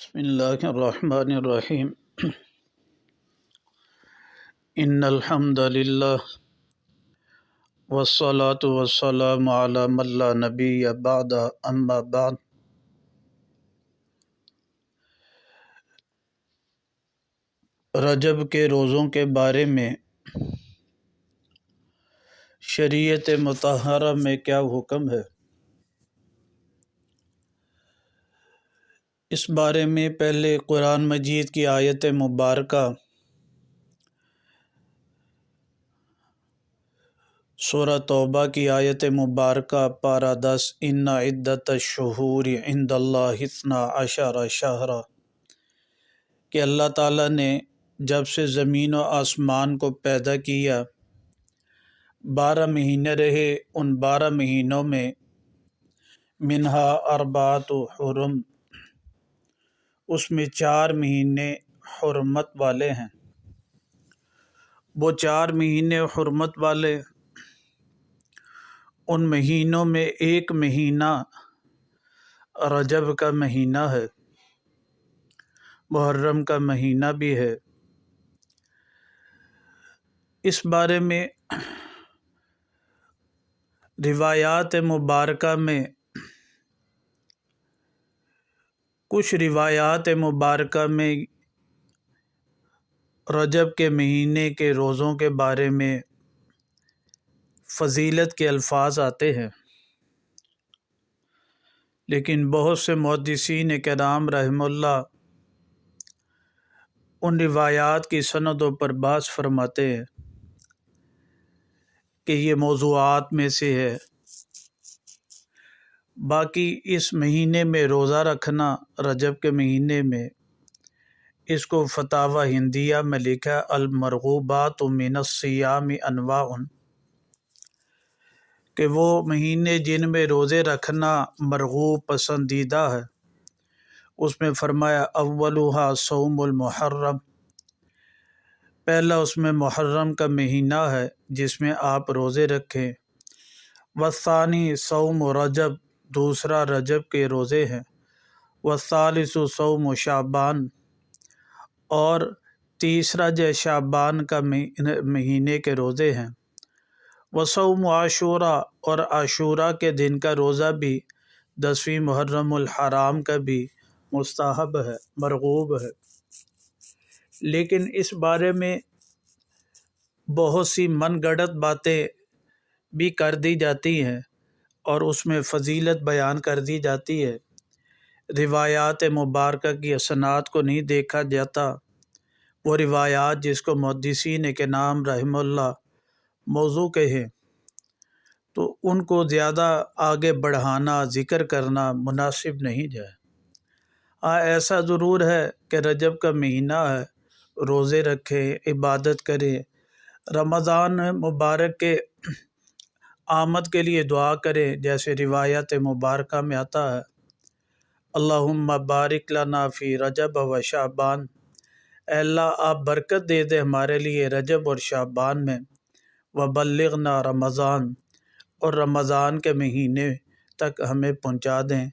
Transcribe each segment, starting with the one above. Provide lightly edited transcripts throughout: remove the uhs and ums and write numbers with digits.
بسم اللہ الرحمن الرحیم ان الحمد للہ والصلاة والسلام علی من لا نبی بعد اما بعد۔ رجب کے روزوں کے بارے میں شریعت مطہرہ میں کیا حکم ہے، اس بارے میں پہلے قرآن مجید کی آیت مبارکہ سورہ توبہ کی آیت مبارکہ پارہ 10 ان عدت الشہور عند اللہ 12 شہرا کہ اللہ تعالیٰ نے جب سے زمین و آسمان کو پیدا کیا 12 مہینے رہے، ان 12 مہینوں میں منہا اربعۃ حرم، اس میں 4 مہینے حرمت والے ہیں۔ وہ 4 مہینے حرمت والے، ان مہینوں میں ایک مہینہ رجب کا مہینہ ہے، محرم کا مہینہ بھی ہے۔ اس بارے میں روایات مبارکہ میں کچھ روایات مبارکہ میں رجب کے مہینے کے روزوں کے بارے میں فضیلت کے الفاظ آتے ہیں، لیکن بہت سے محدثین کرام رحمہ اللہ ان روایات کی سندوں پر بحث فرماتے ہیں کہ یہ موضوعات میں سے ہے۔ باقی اس مہینے میں روزہ رکھنا، رجب کے مہینے میں، اس کو فتاوی ہندیہ میں لکھا المرغوبات من الصیام انواع، کہ وہ مہینے جن میں روزے رکھنا مرغوب پسندیدہ ہے، اس میں فرمایا اولھا صوم المحرم، پہلا اس میں محرم کا مہینہ ہے جس میں آپ روزے رکھیں، والثانی صوم رجب، دوسرا رجب کے روزے ہیں، والثالث صوم شعبان، اور تیسرا جو شعبان کا مہینے کے روزے ہیں، وصوم عاشورہ، اور عاشورہ کے دن کا روزہ بھی 10ویں محرم الحرام کا بھی مستحب ہے، مرغوب ہے۔ لیکن اس بارے میں بہت سی من گھڑت باتیں بھی کر دی جاتی ہیں اور اس میں فضیلت بیان کر دی جاتی ہے۔ روایات مبارکہ کی اسناد کو نہیں دیکھا جاتا، وہ روایات جس کو محدثین کے نام رحمہ اللہ موضوع کہیں تو ان کو زیادہ آگے بڑھانا، ذکر کرنا مناسب نہیں جائے۔ ایسا ضرور ہے کہ رجب کا مہینہ ہے، روزے رکھیں، عبادت کریں، رمضان مبارک کے آمد کے لیے دعا کریں، جیسے روایت مبارکہ میں آتا ہے اللہم بارک لنا فی رجب و شعبان، اے اللہ آپ برکت دے دے ہمارے لیے رجب اور شعبان میں، وبلغنا رمضان، اور رمضان کے مہینے تک ہمیں پہنچا دیں۔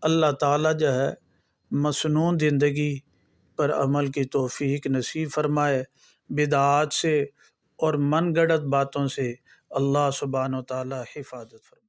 اللہ تعالیٰ جو ہے مسنون زندگی پر عمل کی توفیق نصیب فرمائے، بدعات سے اور من گھڑت باتوں سے اللہ سبحانہ و تعالیٰ حفاظت فرمائے۔